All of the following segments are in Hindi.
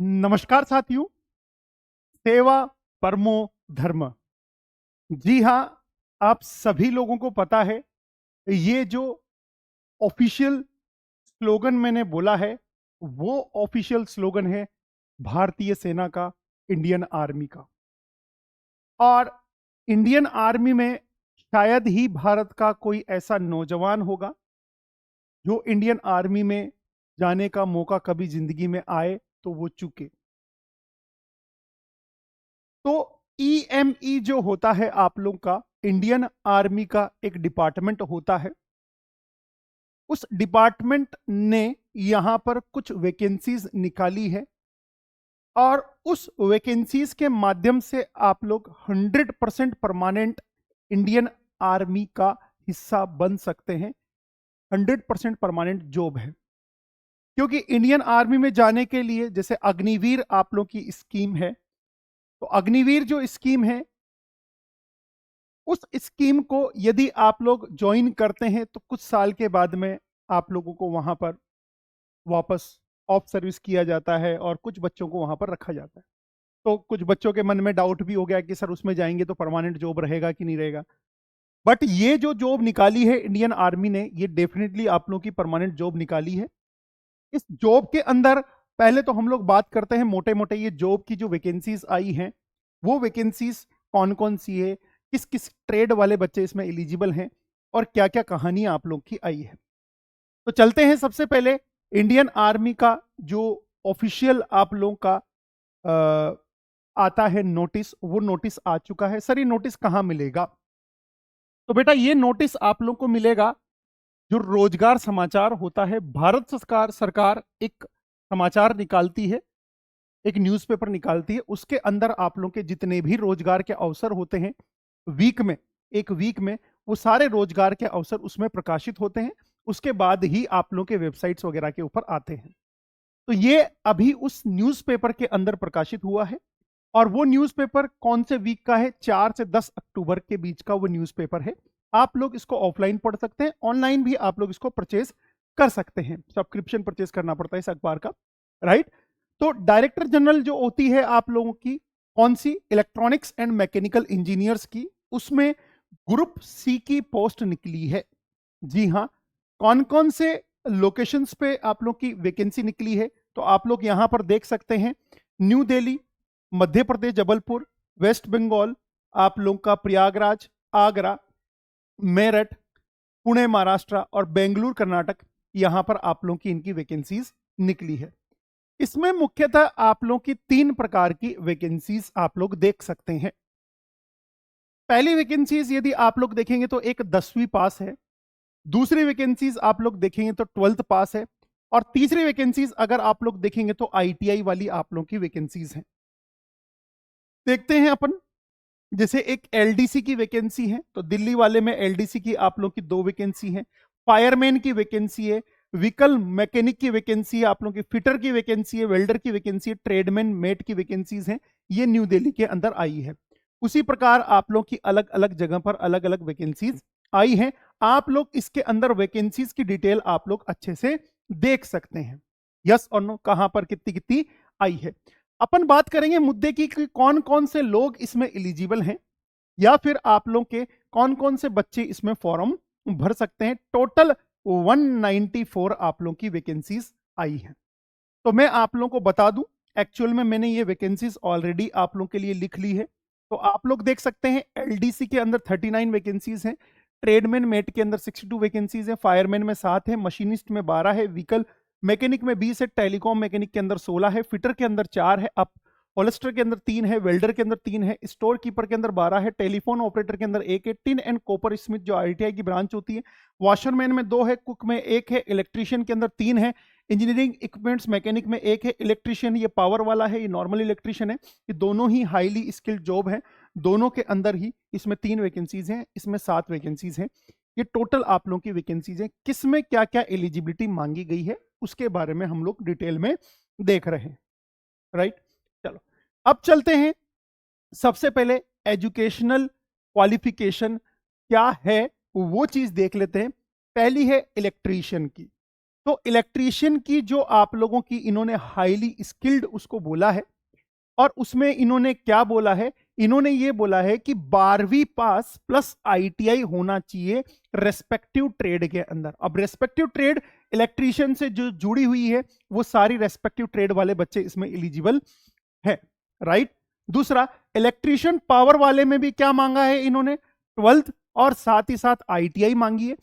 नमस्कार साथियों। सेवा परमो धर्म। जी हाँ, आप सभी लोगों को पता है, ये जो ऑफिशियल स्लोगन मैंने बोला है, वो ऑफिशियल स्लोगन है भारतीय सेना का, इंडियन आर्मी का। और इंडियन आर्मी में शायद ही भारत का कोई ऐसा नौजवान होगा जो इंडियन आर्मी में जाने का मौका कभी जिंदगी में आए तो वो चूके। तो ईएमई जो होता है आप लोग का, इंडियन आर्मी का एक डिपार्टमेंट होता है। उस डिपार्टमेंट ने यहां पर कुछ वैकेंसीज निकाली है और उस वैकेंसीज के माध्यम से आप लोग 100% परमानेंट इंडियन आर्मी का हिस्सा बन सकते हैं। 100% परमानेंट जॉब है, क्योंकि इंडियन आर्मी में जाने के लिए जैसे अग्निवीर आप लोग की स्कीम है, तो अग्निवीर जो स्कीम है, उस स्कीम को यदि आप लोग ज्वाइन करते हैं तो कुछ साल के बाद में आप लोगों को वहां पर वापस ऑफ सर्विस किया जाता है और कुछ बच्चों को वहां पर रखा जाता है। तो कुछ बच्चों के मन में डाउट भी हो गया कि सर उसमें जाएंगे तो परमानेंट जॉब रहेगा कि नहीं रहेगा। बट ये जो जॉब निकाली है इंडियन आर्मी ने, ये डेफिनेटली आप लोगों की परमानेंट जॉब निकाली है। इस जॉब के अंदर पहले तो हम लोग बात करते हैं मोटे मोटे ये जॉब की जो वैकेंसीज आई हैं, वो वैकेंसीज कौन कौन सी है, किस किस ट्रेड वाले बच्चे इसमें एलिजिबल हैं और क्या क्या कहानियां आप लोग की आई है। तो चलते हैं सबसे पहले इंडियन आर्मी का जो ऑफिशियल आप लोगों का आता है नोटिस, वो नोटिस आ चुका है। सर ये नोटिस कहाँ मिलेगा? तो बेटा ये नोटिस आप लोग को मिलेगा, जो रोजगार समाचार होता है, भारत सरकार एक समाचार निकालती है, एक न्यूज़पेपर निकालती है। उसके अंदर आप लोग के जितने भी रोजगार के अवसर होते हैं वीक में, एक वीक में वो सारे रोजगार के अवसर उसमें प्रकाशित होते हैं। उसके बाद ही आप लोग के वेबसाइट्स वगैरह के ऊपर आते हैं। तो ये अभी उस न्यूज़पेपर के अंदर प्रकाशित हुआ है। और वो न्यूज़पेपर कौन से वीक का है? 4 से 10 अक्टूबर के बीच का वो न्यूज़पेपर है। आप लोग इसको ऑफलाइन पढ़ सकते हैं, ऑनलाइन भी आप लोग इसको परचेज कर सकते हैं। सब्सक्रिप्शन परचेज करना पड़ता है इस अखबार का, राइट। तो डायरेक्टर जनरल जो होती है आप लोगों की, कौन सी? इलेक्ट्रॉनिक्स एंड मैकेनिकल इंजीनियर्स की, उसमें ग्रुप सी की पोस्ट निकली है। जी हाँ, कौन कौन से लोकेशंस पे आप लोग की वैकेंसी निकली है तो आप लोग यहां पर देख सकते हैं। न्यू दिल्ली, मध्य प्रदेश जबलपुर, वेस्ट बंगाल, आप लोग का प्रयागराज, आगरा, मेरठ, पुणे महाराष्ट्र और बेंगलुरु कर्नाटक, यहां पर आप लोग की इनकी वैकेंसीज निकली है। इसमें मुख्यतः आप लोग की 3 प्रकार की वैकेंसीज आप लोग देख सकते हैं। पहली वैकेंसीज यदि आप लोग देखेंगे तो एक 10वीं पास है। दूसरी वैकेंसीज आप लोग देखेंगे तो 12th पास है। और तीसरी वैकेंसीज अगर आप लोग देखेंगे तो आईटीआई वाली आप लोग की वैकेंसीज हैं। देखते हैं अपन। जैसे एक एलडीसी की वैकेंसी है, तो दिल्ली वाले में एलडीसी की आप लोग की 2 वैकेंसी है। फायरमैन की वैकेंसी है, व्हीकल मैकेनिक की वैकेंसी है, आप लोग की फिटर की वैकेंसी है, वेल्डर की वैकेंसी है, ट्रेडमैन मेट की वैकेंसीज हैं। ये न्यू दिल्ली के अंदर आई है। उसी प्रकार आप लोग की अलग अलग जगह पर अलग अलग वैकेंसीज आई हैं। आप लोग इसके अंदर वैकेंसीज की डिटेल आप लोग अच्छे से देख सकते हैं। यस और नो, कहां पर कितनी कितनी आई है। अपन बात करेंगे मुद्दे की कि कौन कौन से लोग इसमें एलिजिबल हैं, या फिर आप लोग के कौन कौन से बच्चे इसमें फॉर्म भर सकते हैं। टोटल 194 आप लोग की वैकेंसीज आई हैं। तो मैं आप लोगों को बता दूं, एक्चुअल में मैंने ये वैकेंसीज ऑलरेडी आप लोग के लिए लिख ली है। तो आप लोग देख सकते हैं एलडीसी के अंदर 39 वैकेंसीज हैं, ट्रेडमैन मेट के अंदर 62 वैकेंसीज हैं, फायरमैन में 7 है, मशीनिस्ट में 12 है, व्हीकल मैकेनिक में 20 है, टेलीकॉम मैकेनिक के अंदर 16 है, फिटर के अंदर 4 है, अप होलिस्टर के अंदर 3 है, वेल्डर के अंदर 3 है, स्टोर कीपर के अंदर 12 है, टेलीफोन ऑपरेटर के अंदर 1 है, टिन एंड कॉपर स्मिथ जो आईटीआई की ब्रांच होती है, वॉशरमैन में 2 है, कुक में 1 है, इलेक्ट्रीशियन के अंदर 3 है, इंजीनियरिंग इक्विपमेंट्स मैकेनिक में 1 है, इलेक्ट्रीशियन ये पावर वाला है, ये नॉर्मल इलेक्ट्रीशियन है। ये दोनों ही हाईली स्किल्ड जॉब है। दोनों के अंदर ही इसमें 3 वैकेंसीज हैं, इसमें 7 वैकेंसीज हैं। ये टोटल आप लोगों की वैकेंसीज हैं। किसमें क्या क्या एलिजिबिलिटी मांगी गई है उसके बारे में हम लोग डिटेल में देख रहे हैं, राइट। चलो अब चलते हैं। सबसे पहले एजुकेशनल क्वालिफिकेशन क्या है वो चीज देख लेते हैं। पहली है इलेक्ट्रीशियन की। तो इलेक्ट्रीशियन की जो आप लोगों की इन्होंने हाईली स्किल्ड उसको बोला है, और उसमें इन्होंने क्या बोला है, इन्होंने ये बोला है कि 12वीं पास प्लस आईटीआई होना चाहिए रेस्पेक्टिव ट्रेड के अंदर। अब रेस्पेक्टिव ट्रेड इलेक्ट्रीशियन से जो जुड़ी हुई है वो सारी रेस्पेक्टिव ट्रेड वाले बच्चे इसमें एलिजिबल है, राइट। दूसरा, इलेक्ट्रीशियन पावर वाले में भी क्या मांगा है इन्होंने, 12th और साथ ही साथ आईटीआई मांगी है।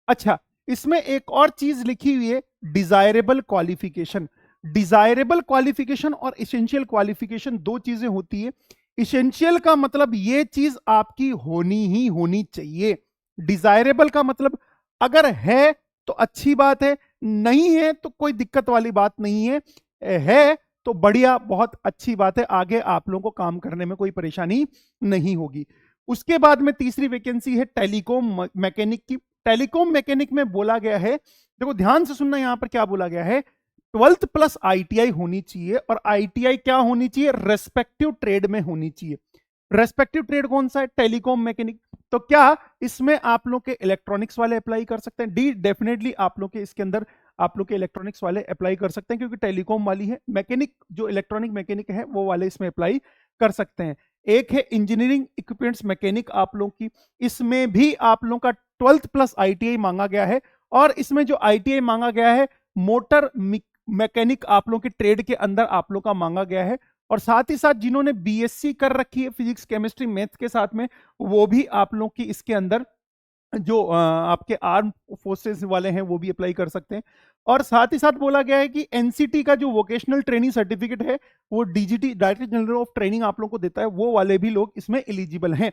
अच्छा, इसमें एक और चीज लिखी हुई है, डिजायरेबल क्वालिफिकेशन। डिजायरेबल क्वालिफिकेशन और इसेंशियल क्वालिफिकेशन दो चीजें होती है। इसेंशियल का मतलब ये चीज आपकी होनी ही होनी चाहिए। डिजायरेबल का मतलब अगर है तो अच्छी बात है, नहीं है तो कोई दिक्कत वाली बात नहीं है तो बढ़िया, बहुत अच्छी बात है, आगे आप लोगों को काम करने में कोई परेशानी नहीं होगी। उसके बाद में तीसरी वैकेंसी है टेलीकॉम मैकेनिक की। टेलीकॉम मैकेनिक में बोला गया है, देखो ध्यान से सुनना, यहां पर क्या बोला गया है, 12th प्लस आईटीआई होनी चाहिए, और आईटीआई क्या होनी चाहिए, रेस्पेक्टिव ट्रेड में होनी चाहिए। रेस्पेक्टिव ट्रेड कौन सा है, टेलीकॉम मैकेनिक। तो क्या इसमें आप लोग के इलेक्ट्रॉनिक्स वाले अप्लाई कर सकते हैं, डी डेफिनेटली आप लोग के इसके अंदर आप लोग के इलेक्ट्रॉनिक्स वाले अप्लाई कर सकते हैं, क्योंकि टेलीकॉम वाली है। मैकेनिक जो इलेक्ट्रॉनिक मैकेनिक है वो वाले इसमें अप्लाई कर सकते हैं। एक है इंजीनियरिंग इक्विपमेंट्स मैकेनिक आप लोग की, इसमें भी आप लोग का 12th प्लस आईटीआई मांगा गया है, और इसमें जो आईटीआई मांगा गया है मोटर मैकेनिक आप लोग के ट्रेड के अंदर आप लोग का मांगा गया है। और साथ ही साथ जिन्होंने बीएससी कर रखी है फिजिक्स केमिस्ट्री मैथ के साथ में, वो भी आप लोग की इसके अंदर जो आपके आर्म फोर्सेस वाले हैं वो भी अप्लाई कर सकते हैं। और साथ ही साथ बोला गया है कि एनसीटी का जो वोकेशनल ट्रेनिंग सर्टिफिकेट है वो DGT director general of training आप लोग को देता है, वो वाले भी लोग इसमें एलिजिबल हैं।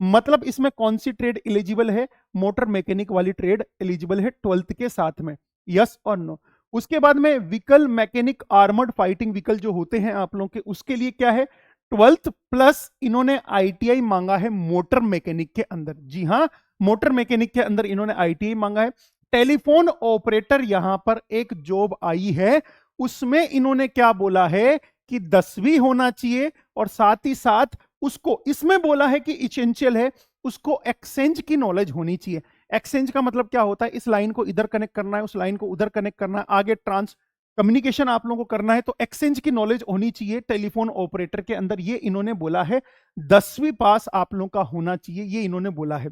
मतलब इसमें कौन सी ट्रेड एलिजिबल है, मोटर मैकेनिक वाली ट्रेड एलिजिबल है 12th के साथ में, यस और नो। उसके बाद में vehicle mechanic armoured fighting vehicle जो होते हैं आप लोगों के, उसके लिए क्या है, 12th प्लस इन्होंने आईटीआई मांगा है मोटर मैकेनिक के अंदर। जी हाँ, मोटर मैकेनिक के अंदर इन्होंने आईटीआई मांगा है। टेलीफोन ऑपरेटर यहां पर एक जॉब आई है, उसमें इन्होंने क्या बोला है कि 10वीं होना चाहिए, और साथ ही साथ उसको इसमें बोला है कि इसेंशियल है, उसको एक्सचेंज की नॉलेज होनी चाहिए। एक्सचेंज का मतलब क्या होता है, इस लाइन को इधर कनेक्ट करना है, उस लाइन को उधर कनेक्ट करना है, आगे ट्रांस कम्युनिकेशन आप लोगों को करना है, तो एक्सचेंज की नॉलेज होनी चाहिए टेलीफोन ऑपरेटर के अंदर, ये इन्होंने बोला है। 10वीं पास आप लोगों का होना चाहिए, ये इन्होंने बोला है।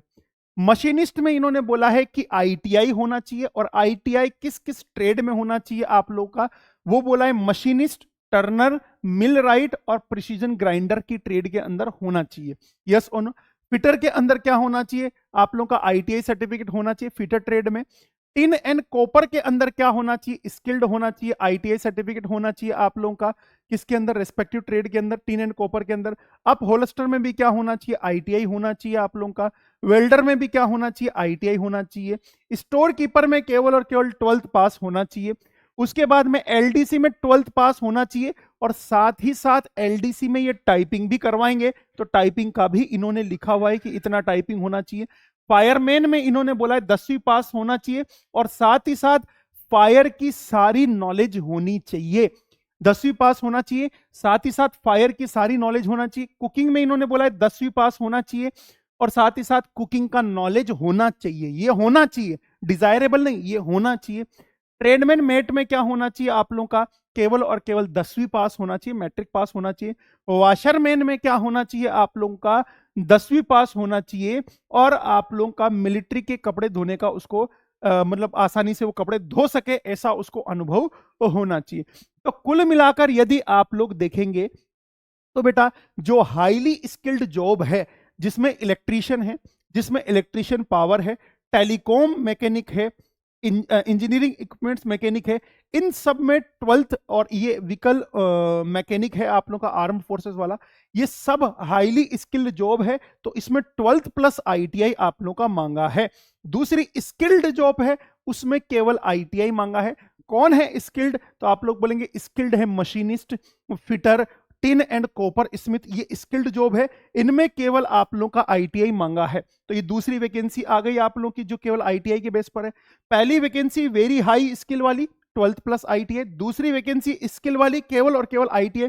मशीनिस्ट में इन्होंने बोला है कि आईटीआई होना चाहिए, और आईटीआई किस किस ट्रेड में होना चाहिए आप लोगों का, वो बोला है मशीनिस्ट, टर्नर, मिल राइट और प्रिसीजन ग्राइंडर की ट्रेड के अंदर होना चाहिए, यस और नो। फिटर के अंदर क्या होना चाहिए, आप लोगों का आईटीआई सर्टिफिकेट होना चाहिए फिटर ट्रेड में। टिन एंड कॉपर के अंदर क्या होना चाहिए, स्किल्ड होना चाहिए, आईटीआई सर्टिफिकेट होना चाहिए आप लोगों का, किसके अंदर, रेस्पेक्टिव ट्रेड के अंदर, टिन एंड कॉपर के अंदर। अप होल्स्टर में भी क्या होना चाहिए, आईटीआई होना चाहिए आप लोगों का। वेल्डर में भी क्या होना चाहिए, आईटीआई होना चाहिए। स्टोर कीपर में केवल और केवल 12th पास होना चाहिए। उसके बाद में एलडीसी में 12th पास होना चाहिए, और साथ ही साथ एलडीसी में ये टाइपिंग भी करवाएंगे, तो टाइपिंग का भी इन्होंने लिखा हुआ है कि इतना टाइपिंग होना चाहिए। फायरमैन में इन्होंने बोला है 10वीं पास होना चाहिए, और साथ ही साथ फायर की सारी नॉलेज होनी चाहिए। 10वीं पास होना चाहिए, साथ ही साथ फायर की सारी नॉलेज होना चाहिए। कुकिंग में इन्होंने बोला है 10वीं पास होना चाहिए, और साथ ही साथ कुकिंग का नॉलेज होना चाहिए, ये होना चाहिए, डिजायरेबल नहीं, ये होना चाहिए। ट्रेडमैन मेट में क्या होना चाहिए आप लोगों का, केवल और केवल 10वीं पास होना चाहिए, मैट्रिक पास होना चाहिए। वाशरमैन में क्या होना चाहिए आप लोगों का, 10वीं पास होना चाहिए, और आप लोगों का मिलिट्री के कपड़े धोने का उसको मतलब आसानी से वो कपड़े धो सके ऐसा उसको अनुभव होना चाहिए। तो कुल मिलाकर यदि आप लोग देखेंगे तो बेटा जो हाईली स्किल्ड जॉब है, जिसमें इलेक्ट्रीशियन है, जिसमें इलेक्ट्रीशियन पावर है, टेलीकॉम मैकेनिक है, इंजीनियरिंग इक्विपमेंट्स मैकेनिक है, इन सब में 12th, और ये व्हीकल मैकेनिक है आप लोग का आर्म फोर्सेस वाला, ये सब हाईली स्किल्ड जॉब है, तो इसमें 12th प्लस आईटीआई आप लोग का मांगा है। दूसरी स्किल्ड जॉब है, उसमें केवल आईटीआई मांगा है। कौन है स्किल्ड, तो आप लोग बोलेंगे स्किल्ड है machinist, fitter, tin and copper Smith, ये स्किल्ड जॉब है, इनमें केवल आप लोग का आईटीआई मांगा है। तो ये दूसरी वैकेंसी आ गई आप लोग की जो केवल आईटीआई के बेस पर है। पहली वैकेंसी वेरी हाई स्किल वाली 12th प्लस आईटीआई, दूसरी वैकेंसी स्किल वाली केवल और केवल आईटीआई।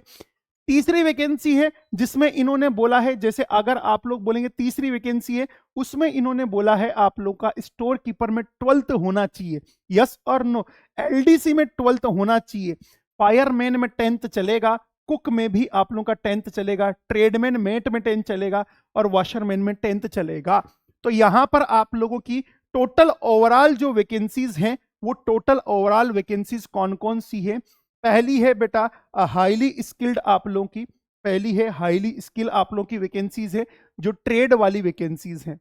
तीसरी वैकेंसी है जिसमें इन्होंने बोला है, जैसे अगर आप लोग बोलेंगे तीसरी वैकेंसी है, उसमें इन्होंने बोला है आप लोग का स्टोर कीपर में 12th होना चाहिए, यस और नो। एलडीसी में 12th होना चाहिए, फायरमैन में 10th चलेगा, कुक में भी आप लोग का 10th चलेगा, ट्रेडमैन मेट में 10th चलेगा और वॉशरमैन में 10th चलेगा। तो यहां पर आप लोगों की टोटल ओवरऑल जो वैकेंसीज हैं, वो टोटल ओवरऑल वैकेंसीज कौन कौन सी है? पहली है बेटा हाईली स्किल्ड आप लोगों की, पहली है हाईली स्किल आप लोगों की वैकेंसीज है, जो ट्रेड वाली वैकेंसीज हैं,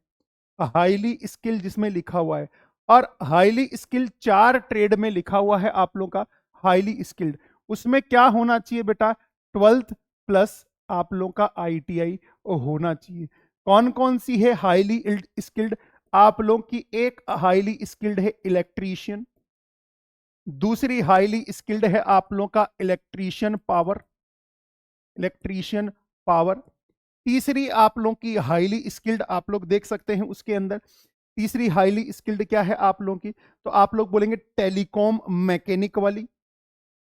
हाईली स्किल जिसमें लिखा हुआ है। और हाईली स्किल 4 ट्रेड में लिखा हुआ है आप लोगों का हाईली स्किल्ड, उसमें क्या होना चाहिए बेटा? 12th प्लस आप लोगों का आईटीआई होना चाहिए। कौन कौन सी है हाईली स्किल्ड आप लोगों की? एक हाईली स्किल्ड है इलेक्ट्रीशियन, दूसरी हाईली स्किल्ड है आप लोगों का इलेक्ट्रीशियन पावर, इलेक्ट्रीशियन पावर। तीसरी आप लोगों की हाईली स्किल्ड आप लोग देख सकते हैं उसके अंदर, तीसरी हाईली स्किल्ड क्या है आप लोगों की? तो आप लोग बोलेंगे टेलीकॉम मैकेनिक वाली,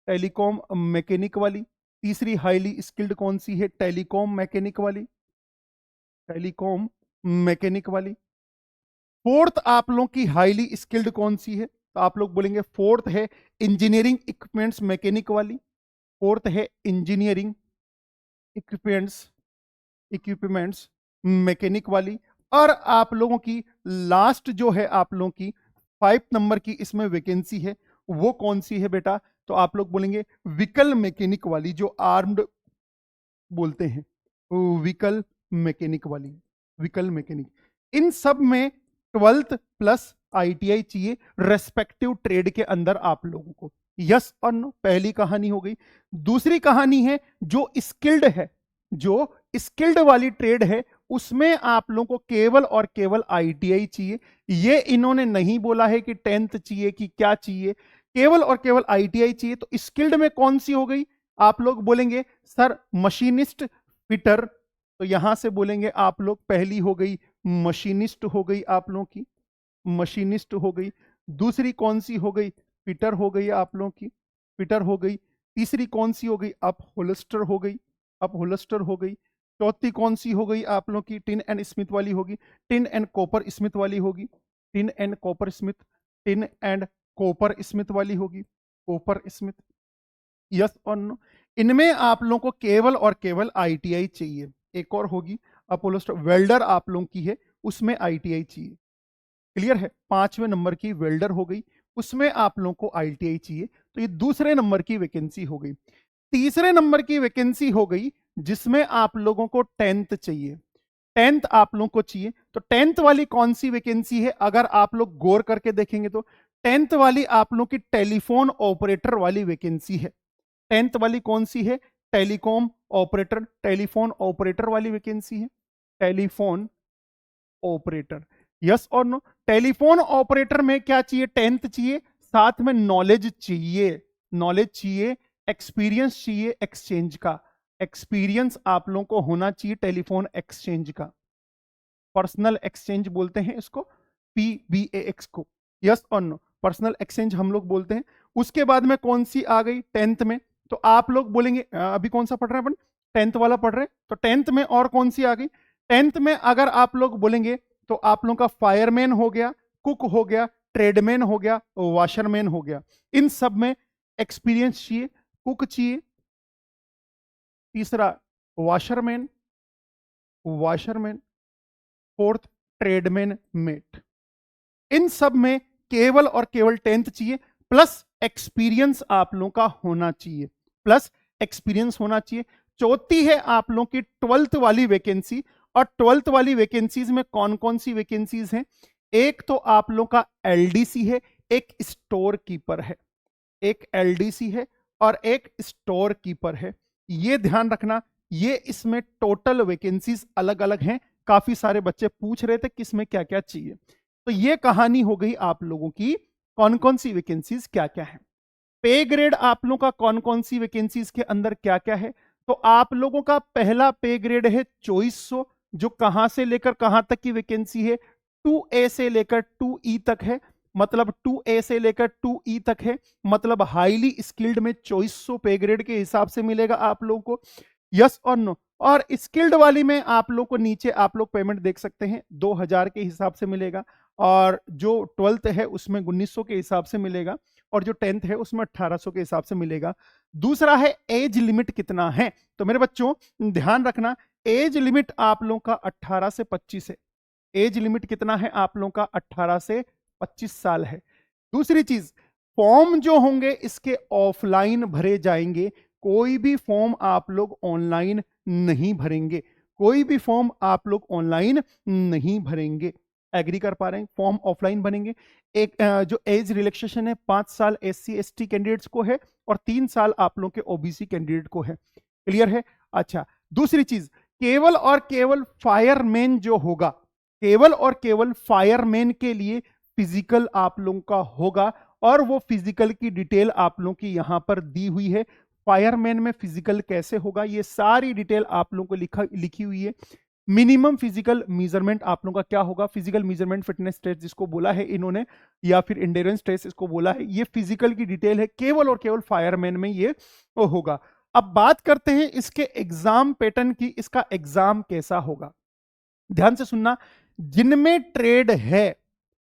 टेलीकॉम मैकेनिक वाली। तीसरी हाईली स्किल्ड कौन सी है? टेलीकॉम मैकेनिक वाली, टेलीकॉम मैकेनिक वाली। फोर्थ आप लोगों की हाईली स्किल्ड कौन सी है? तो आप लोग बोलेंगे फोर्थ है इंजीनियरिंग इक्विपमेंट्स मैकेनिक वाली, फोर्थ है इंजीनियरिंग इक्विपमेंट्स, इक्विपमेंट्स मैकेनिक वाली। और आप लोगों की लास्ट जो है आप लोगों की 5 नंबर की इसमें वैकेंसी है, वो कौन सी है बेटा? तो आप लोग बोलेंगे व्हीकल मैकेनिक वाली, जो आर्म्ड बोलते हैं, व्हीकल मैकेनिक वाली, व्हीकल मैकेनिक। इन सब में 12th प्लस आईटीआई चाहिए रेस्पेक्टिव ट्रेड के अंदर आप लोगों को, यस और नो। पहली कहानी हो गई। दूसरी कहानी है जो स्किल्ड है, जो स्किल्ड वाली ट्रेड है, उसमें आप लोगों को केवल और केवल आईटीआई चाहिए। ये इन्होंने नहीं बोला है कि 10th चाहिए कि क्या चाहिए, केवल और केवल आईटीआई चाहिए। तो स्किल्ड में कौन सी हो गई? आप लोग बोलेंगे सर मशीनिस्ट फिटर, तो यहां से बोलेंगे आप लोग पहली हो गई मशीनिस्ट हो गई आप लोगों की, मशीनिस्ट हो गई। दूसरी कौन सी हो गई? फिटर हो गई आप लोगों की, फिटर हो गई। तीसरी कौन सी हो गई? अप होल्स्टर हो गई, अप होल्स्टर हो गई। चौथी कौन सी हो गई आप लोगों की? टिन एंड स्मिथ वाली होगी, टिन एंड कॉपर स्मिथ वाली होगी, tin and copper Smith, tin and copper Smith वाली होगी, कॉपर स्मिथ, यस और नो। इनमें आप लोगों को केवल और केवल आईटीआई चाहिए। एक और होगी अपोलो वेल्डर आप लोगों की है, उसमें आईटीआई चाहिए। क्लियर है? 5वें नंबर की वेल्डर हो गई, उसमें आप लोगों को आईटीआई चाहिए। तो ये दूसरे नंबर की वैकेंसी हो गई। तीसरे नंबर की वैकेंसी हो गई जिसमें आप लोगों को 10th चाहिए, 10th आप लोगों को चाहिए। तो 10th वाली कौन सी वैकेंसी है? अगर आप लोग गौर करके देखेंगे तो 10th वाली आप लोगों की टेलीफोन ऑपरेटर वाली वैकेंसी है। 10th वाली कौन सी है? टेलीकॉम ऑपरेटर, टेलीफोन ऑपरेटर वाली वैकेंसी है, टेलीफोन ऑपरेटर, यस और नो। टेलीफोन ऑपरेटर में क्या चाहिए? 10th चाहिए, साथ में नॉलेज चाहिए, नॉलेज चाहिए, एक्सपीरियंस चाहिए एक्सचेंज का, एक्सपीरियंस आप लोगों को होना चाहिए टेलीफोन एक्सचेंज का, पर्सनल एक्सचेंज बोलते हैं इसको, PBAX को, यस और नो, पर्सनल एक्सचेंज हम लोग बोलते हैं। उसके बाद में कौन सी आ गई 10th में? तो आप लोग बोलेंगे अभी कौन सा पढ़ रहे हैं अपन? 10th वाला पढ़ रहे हैं। तो 10th में और कौन सी आ गई? 10th में अगर आप लोग बोलेंगे तो आप लोगों का फायरमैन हो गया, कुक हो गया, ट्रेडमैन हो गया, वॉशरमैन हो गया। इन सब में एक्सपीरियंस चाहिए, कुक चाहिए, तीसरा washerman, washerman, fourth tradesman mate. इन सब में केवल और केवल 10th चाहिए, प्लस एक्सपीरियंस आप लोगों का होना चाहिए, प्लस एक्सपीरियंस होना चाहिए। चौथी है आप लोगों की 12th वाली वैकेंसी। और 12th वाली वैकेंसीज में कौन कौन सी वैकेंसीज हैं? एक तो आप लोगों का एलडीसी है, एक स्टोर कीपर है, एक एलडीसी है और एक स्टोर कीपर है। ये ध्यान रखना, ये इसमें टोटल वैकेंसीज अलग अलग हैं। काफी सारे बच्चे पूछ रहे थे किसमें क्या क्या चाहिए। तो ये कहानी हो गई आप लोगों की कौन कौन सी वैकेंसीज क्या क्या है। पे ग्रेड आप लोगों का कौन कौन सी वैकेंसीज के अंदर क्या क्या है? तो आप लोगों का पहला पे ग्रेड है 2400, जो कहां से लेकर कहां तक की वैकेंसी है? 2A से लेकर 2E तक है, मतलब 2A से लेकर 2E तक है, मतलब हाईली स्किल्ड में 2400 पे ग्रेड के हिसाब से मिलेगा आप लोगों को। यस और नो। और स्किल्ड वाली में आप लोग को नीचे आप लोग पेमेंट देख सकते हैं 2000 के हिसाब से मिलेगा, और जो 12th है उसमें 1900 के हिसाब से मिलेगा, और जो 10th है उसमें 1800 के हिसाब से मिलेगा। दूसरा है एज लिमिट कितना है। तो मेरे बच्चों ध्यान रखना, एज लिमिट आप लोगों का 18 से 25 है। एज लिमिट कितना है आप लोगों का? 18 से 25 साल है। दूसरी चीज, फॉर्म जो होंगे इसके ऑफलाइन भरे जाएंगे, कोई भी फॉर्म आप लोग ऑनलाइन नहीं भरेंगे, कोई भी फॉर्म आप लोग ऑनलाइन नहीं भरेंगे। एग्री कर पा रहे हैं? फॉर्म ऑफलाइन बनेंगे। एक जो एज रिलैक्सेशन है 5 साल SC ST कैंडिडेट्स को है, और 3 साल आप लोग के OBC कैंडिडेट को है। क्लियर है? अच्छा, दूसरी चीज, केवल और केवल फायरमैन जो होगा, केवल और केवल फायरमैन के लिए फिजिकल आप लोगों का होगा, और वो फिजिकल की डिटेल आप लोगों की यहां पर दी हुई है। फायरमैन में फिजिकल कैसे होगा ये सारी डिटेल आप लोगों को लिखी हुई है। मिनिमम फिजिकल मेजरमेंट आप लोगों का क्या होगा? फिजिकल मेजरमेंट फिटनेस टेस्ट जिसको बोला है इन्होंने, या फिर एंड्योरेंस टेस्ट इसको बोला है, ये फिजिकल की डिटेल है, केवल और केवल फायरमैन में ये होगा। अब बात करते हैं इसके एग्जाम पैटर्न की, इसका एग्जाम कैसा होगा। ध्यान से सुनना, जिनमें ट्रेड है,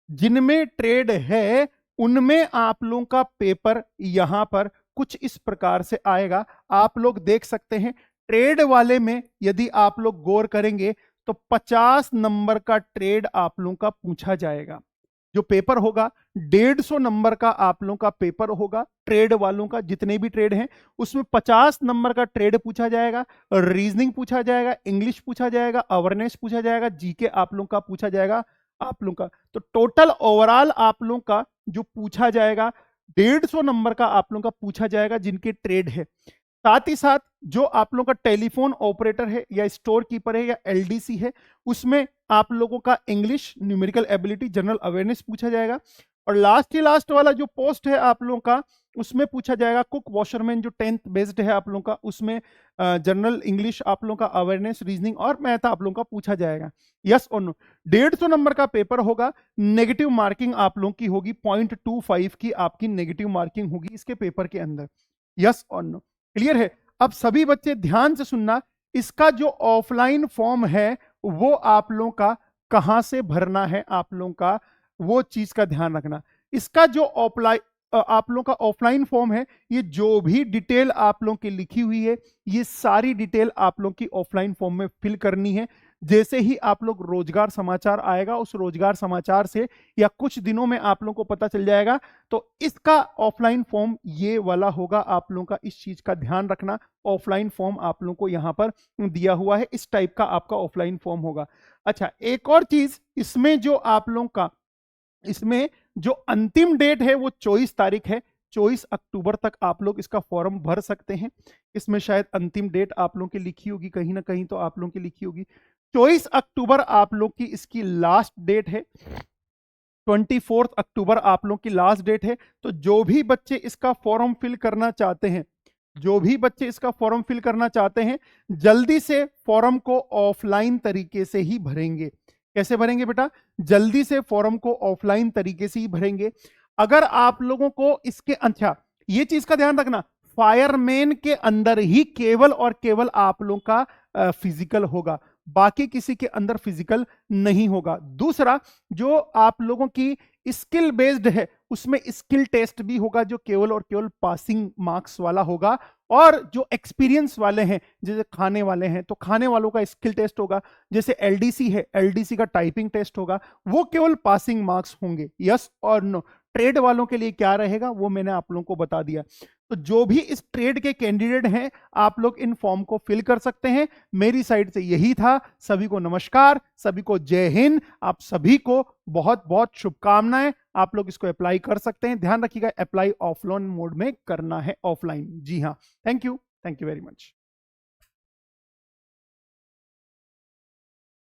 जिनमें ट्रेड है उनमें आप लोगों का पेपर यहां पर कुछ इस प्रकार से आएगा। आप लोग देख सकते हैं ट्रेड वाले में यदि आप लोग गौर करेंगे तो 50 नंबर का ट्रेड आप लोगों का पूछा जाएगा। जो पेपर होगा 150 नंबर का आप लोगों का पेपर होगा। ट्रेड वालों का जितने भी ट्रेड हैं उसमें 50 नंबर का ट्रेड पूछा जाएगा, रीजनिंग पूछा जाएगा, इंग्लिश पूछा जाएगा, अवेयरनेस पूछा जाएगा, जीके आप लोगों का पूछा जाएगा आप लोगों का। तो टोटल ओवरऑल आप लोगों का जो पूछा जाएगा 150 नंबर का आप लोगों का पूछा जाएगा जिनके ट्रेड है। साथ ही साथ जो आप लोगों का टेलीफोन ऑपरेटर है या स्टोर कीपर है या LDC है उसमें आप लोगों का English, numerical ability, general awareness पूछा जाएगा। और लास्ट वाला जो पोस्ट है आप लोगों का उसमें पूछा जाएगा कुक वॉशरमैन, जो 10th बेस्ड है आप लोगों का, उसमें जनरल इंग्लिश आप लोगों का, अवेयरनेस, रीजनिंग और मैथ आप लोगों का पूछा जाएगा। यस और नो। 150 नंबर का पेपर होगा। नेगेटिव मार्किंग आप लोगों की होगी 0.25 की आपकी नेगेटिव मार्किंग होगी इसके पेपर के अंदर। यस और नो। क्लियर है? अब सभी बच्चे ध्यान से सुनना, इसका जो ऑफलाइन फॉर्म है वो आप लोगों का कहां से भरना है आप लोगों का, वो चीज का ध्यान रखना। इसका जो आप लोगों का ऑफलाइन फॉर्म है, ये जो भी डिटेल आप लोगों की लिखी हुई है ये सारी डिटेल आप लोगों की ऑफलाइन फॉर्म में फिल करनी है। जैसे ही आप लोग रोजगार समाचार आएगा उस रोजगार समाचार से या कुछ दिनों में आप लोगों को पता चल जाएगा, तो इसका ऑफलाइन फॉर्म ये वाला होगा। आप लोगों का इस चीज का ध्यान रखना, ऑफलाइन फॉर्म आप लोगों को यहां पर दिया हुआ है, इस टाइप का आपका ऑफलाइन फॉर्म होगा। अच्छा, एक और चीज इसमें जो आप लोगों का, इसमें जो अंतिम डेट है वो 24 तारीख है। 24 अक्टूबर तक आप लोग इसका फॉर्म भर सकते हैं। इसमें शायद अंतिम डेट आप लोगों की लिखी होगी कहीं ना कहीं, तो आप लोगों की लिखी होगी 24 अक्टूबर आप लोग की इसकी लास्ट डेट है। 24 अक्टूबर आप लोग की लास्ट डेट है। तो जो भी बच्चे इसका फॉर्म फिल करना चाहते हैं, जो भी बच्चे इसका फॉर्म फिल करना चाहते हैं, जल्दी से फॉर्म को ऑफलाइन तरीके से ही भरेंगे। कैसे भरेंगे बेटा? जल्दी से फॉर्म को ऑफलाइन तरीके से ही भरेंगे। अगर आप लोगों को इसके, अच्छा ये चीज का ध्यान रखना, फायरमैन के अंदर ही केवल और केवल आप लोगों का फिजिकल होगा, बाकी किसी के अंदर फिजिकल नहीं होगा। दूसरा, जो आप लोगों की स्किल बेस्ड है उसमें स्किल टेस्ट भी होगा जो केवल और केवल पासिंग मार्क्स वाला होगा। और जो एक्सपीरियंस वाले हैं, जैसे खाने वाले हैं तो खाने वालों का स्किल टेस्ट होगा। जैसे LDC है, LDC का टाइपिंग टेस्ट होगा, वो केवल पासिंग मार्क्स होंगे। यस और नो। ट्रेड वालों के लिए क्या रहेगा वो मैंने आप लोगों को बता दिया। तो जो भी इस ट्रेड के कैंडिडेट हैं आप लोग इन फॉर्म को फिल कर सकते हैं। मेरी साइड से यही था। सभी को नमस्कार, सभी को जय हिंद, आप सभी को बहुत बहुत शुभकामनाएं। आप लोग इसको अप्लाई कर सकते हैं। ध्यान रखिएगा अप्लाई ऑफलाइन मोड में करना है, ऑफलाइन। जी हाँ, थैंक यू वेरी मच।